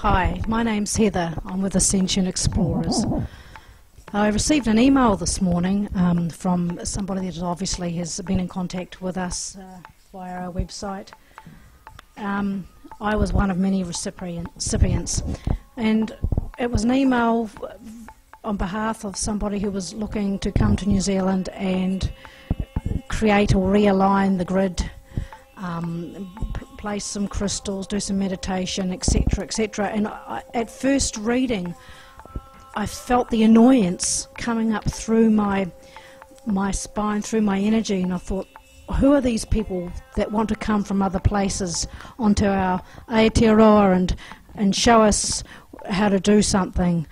Hi, my name's Heather. I'm with Ascension Explorers. I received an email this morning from somebody that obviously has been in contact with us via our website. I was one of many recipients, and it was an email on behalf of somebody who was looking to come to New Zealand and create or realign the grid, place some crystals, do some meditation, etc., etc. And at first reading, I felt the annoyance coming up through my spine, through my energy, and I thought, who are these people that want to come from other places onto our Aotearoa and show us how to do something?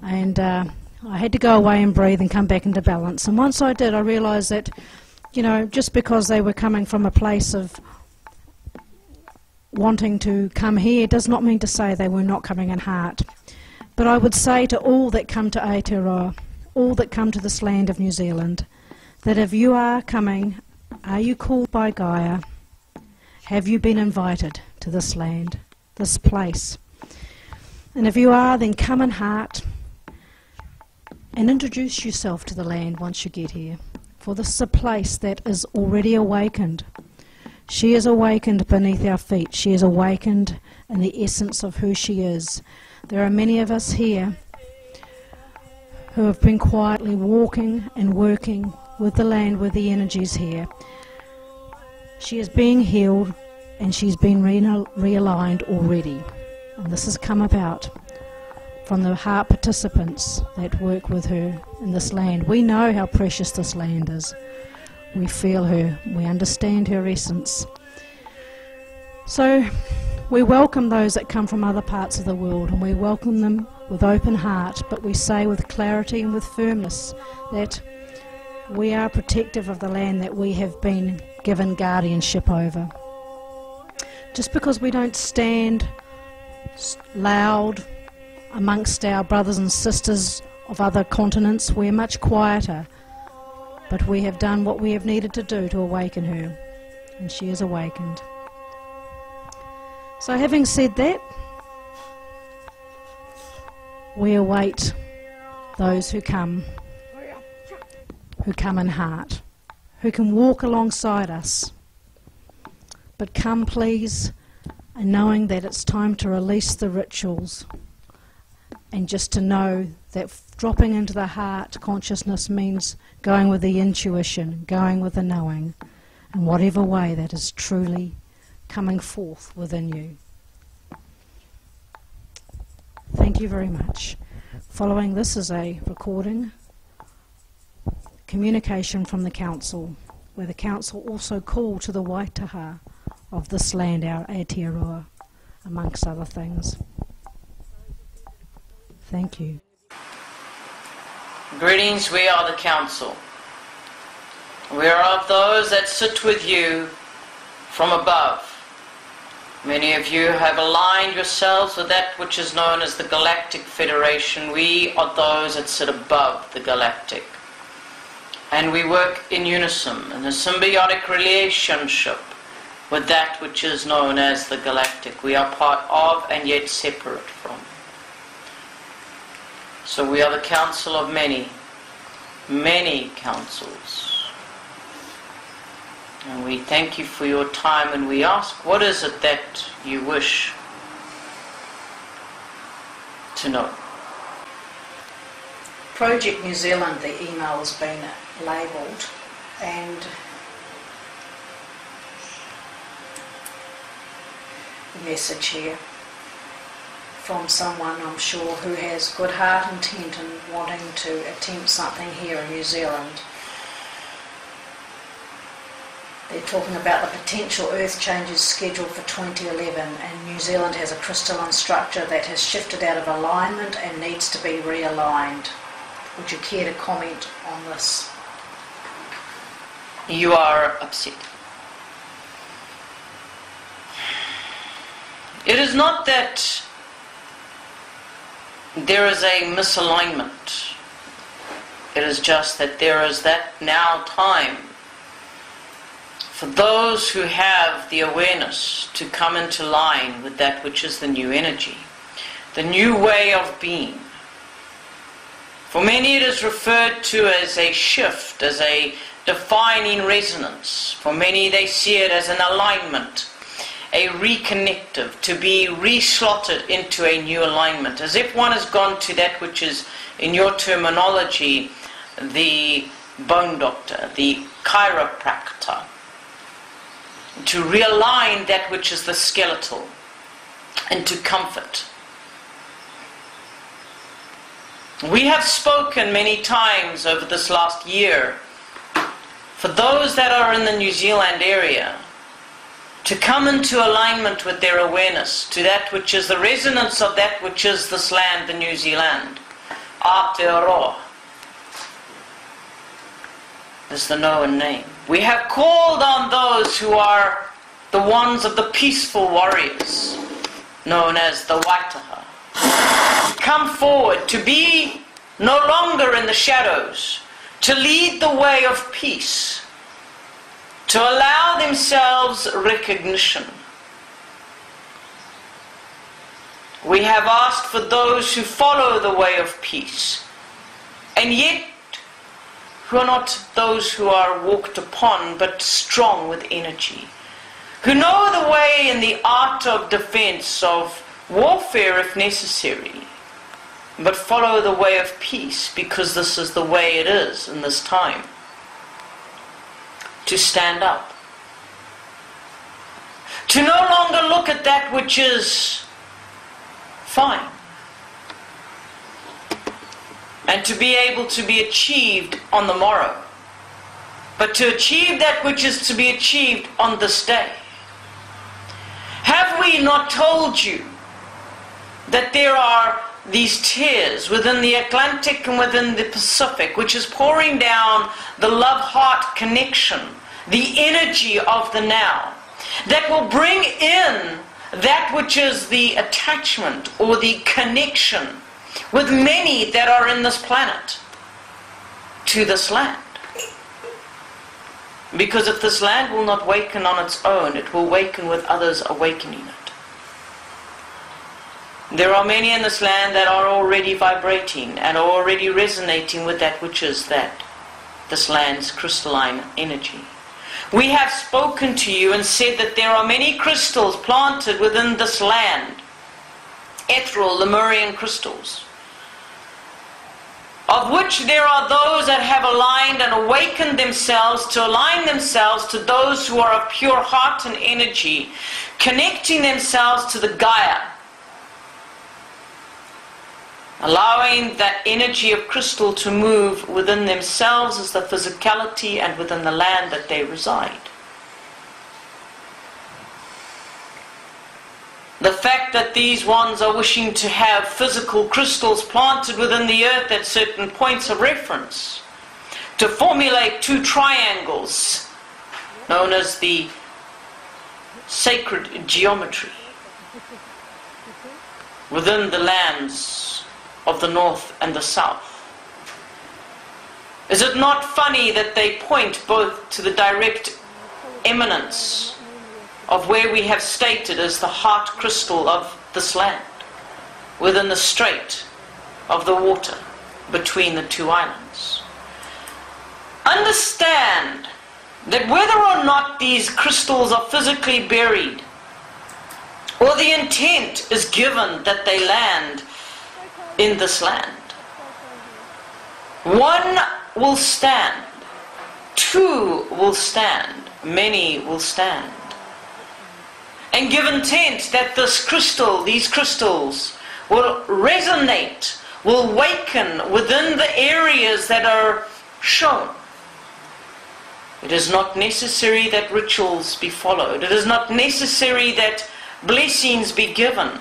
And I had to go away and breathe and come back into balance. And once I did, I realised that, you know, just because they were coming from a place of wanting to come here does not mean to say they were not coming in heart. But I would say to all that come to Aotearoa, all that come to this land of New Zealand, that if you are coming, are you called by Gaia? Have you been invited to this land, this place? And if you are, then come in heart and introduce yourself to the land once you get here. For this is a place that is already awakened. She is awakened beneath our feet. She is awakened in the essence of who she is. There are many of us here who have been quietly walking and working with the land, with the energies here. She is being healed and she's been realigned already. And this has come about from the heart participants that work with her in this land. We know how precious this land is. We feel her, we understand her essence. So we welcome those that come from other parts of the world, and we welcome them with open heart, but we say with clarity and with firmness that we are protective of the land that we have been given guardianship over. Just because we don't stand loud amongst our brothers and sisters of other continents, we're much quieter. But we have done what we have needed to do to awaken her, and she is awakened. So having said that, we await those who come in heart, who can walk alongside us. But come please, and knowing that it's time to release the rituals, and just to know that dropping into the heart consciousness means going with the intuition, going with the knowing, in whatever way that is truly coming forth within you. Thank you very much. Following this is a recording, communication from the council, where the council also called to the Waitaha of this land, our Aotearoa, amongst other things. Thank you. Greetings, we are the council. We are of those that sit with you from above. Many of you have aligned yourselves with that which is known as the Galactic Federation. We are those that sit above the Galactic. And we work in unison, in a symbiotic relationship with that which is known as the Galactic. We are part of and yet separate from. So we are the council of many, many councils. And we thank you for your time, and we ask, what is it that you wish to know? Project New Zealand, the email has been labelled, and the message here from someone, I'm sure, who has good heart intent and wanting to attempt something here in New Zealand. They're talking about the potential earth changes scheduled for 2011, and New Zealand has a crystalline structure that has shifted out of alignment and needs to be realigned. Would you care to comment on this? You are upset. It is not that there is a misalignment. It is just that there is that now time for those who have the awareness to come into line with that which is the new energy. the new way of being. For many it is referred to as a shift, as a defining resonance. For many they see it as an alignment, a reconnective, to be re-slotted into a new alignment, as if one has gone to that which is, in your terminology, the bone doctor, the chiropractor, to realign that which is the skeletal into comfort. We have spoken many times over this last year, for those that are in the New Zealand area, to come into alignment with their awareness to that which is the resonance of that which is this land, the New Zealand. Aotearoa is the known name. We have called on those who are the ones of the peaceful warriors, known as the Waitaha. Come forward to be no longer in the shadows, to lead the way of peace, to allow themselves recognition. We have asked for those who follow the way of peace, and yet who are not those who are walked upon, but strong with energy, who know the way and the art of defense, of warfare if necessary, but follow the way of peace because this is the way it is in this time. To stand up, to no longer look at that which is fine, and to be able to be achieved on the morrow, but to achieve that which is to be achieved on this day. Have we not told you that there are these tears within the Atlantic and within the Pacific, which is pouring down the love-heart connection, the energy of the now, that will bring in that which is the attachment or the connection with many that are in this planet to this land? Because if this land will not waken on its own, it will waken with others awakening it. There are many in this land that are already vibrating and are already resonating with that which is this land's crystalline energy. We have spoken to you and said that there are many crystals planted within this land, ethereal Lemurian crystals, of which there are those that have aligned and awakened themselves to align themselves to those who are of pure heart and energy, connecting themselves to the Gaia, allowing that energy of crystal to move within themselves as the physicality and within the land that they reside. The fact that these ones are wishing to have physical crystals planted within the earth at certain points of reference, to formulate two triangles known as the sacred geometry within the lands of the north and the south. Is it not funny that they point both to the direct eminence of where we have stated as the heart crystal of this land, within the strait of the water between the two islands? Understand that whether or not these crystals are physically buried, or the intent is given that they land in this land, one will stand, two will stand, many will stand, and give intent that this crystal, these crystals, will resonate, will waken within the areas that are shown. It is not necessary that rituals be followed. It is not necessary that blessings be given.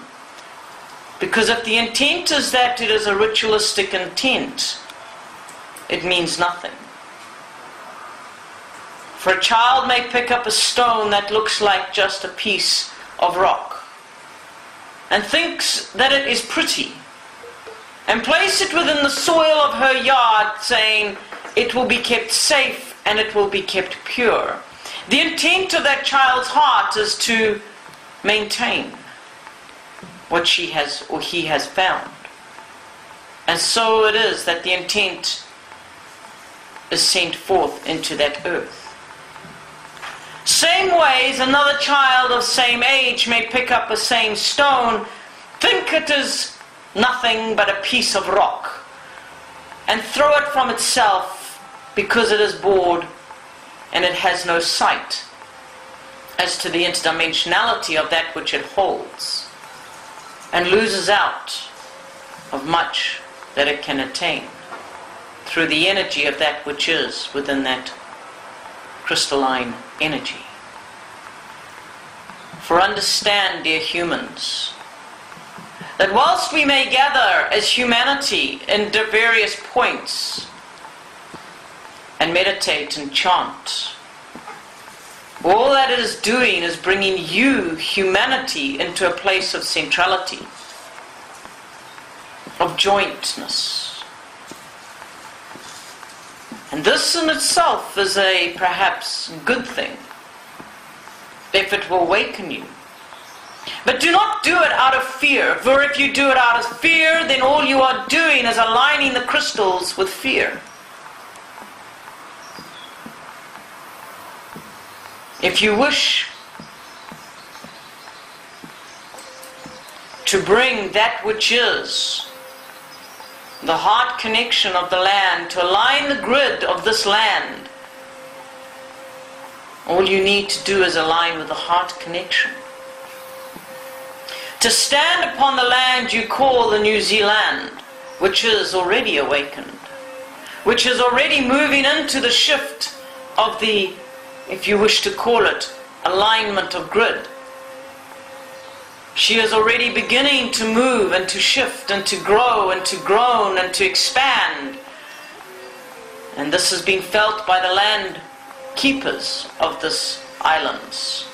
Because if the intent is that it is a ritualistic intent, it means nothing. For a child may pick up a stone that looks like just a piece of rock and thinks that it is pretty, and place it within the soil of her yard, saying it will be kept safe and it will be kept pure. The intent of that child's heart is to maintain. what she has or he has found. And so it is that the intent is sent forth into that earth. Same ways, another child of same age may pick up a same stone, think it is nothing but a piece of rock, and throw it from itself because it is bored and it has no sight as to the interdimensionality of that which it holds, and loses out of much that it can attain through the energy of that which is within that crystalline energy. For understand, dear humans, that whilst we may gather as humanity in various points and meditate and chant, all that it is doing is bringing you, humanity, into a place of centrality, of jointness. And this in itself is a perhaps good thing, if it will awaken you. But do not do it out of fear, for if you do it out of fear, then all you are doing is aligning the crystals with fear. If you wish to bring that which is the heart connection of the land, to align the grid of this land, all you need to do is align with the heart connection. To stand upon the land you call the New Zealand, which is already awakened, which is already moving into the shift of the, if you wish to call it, alignment of grid. She is already beginning to move and to shift and to grow and to groan and to expand. And this has been felt by the land keepers of this islands.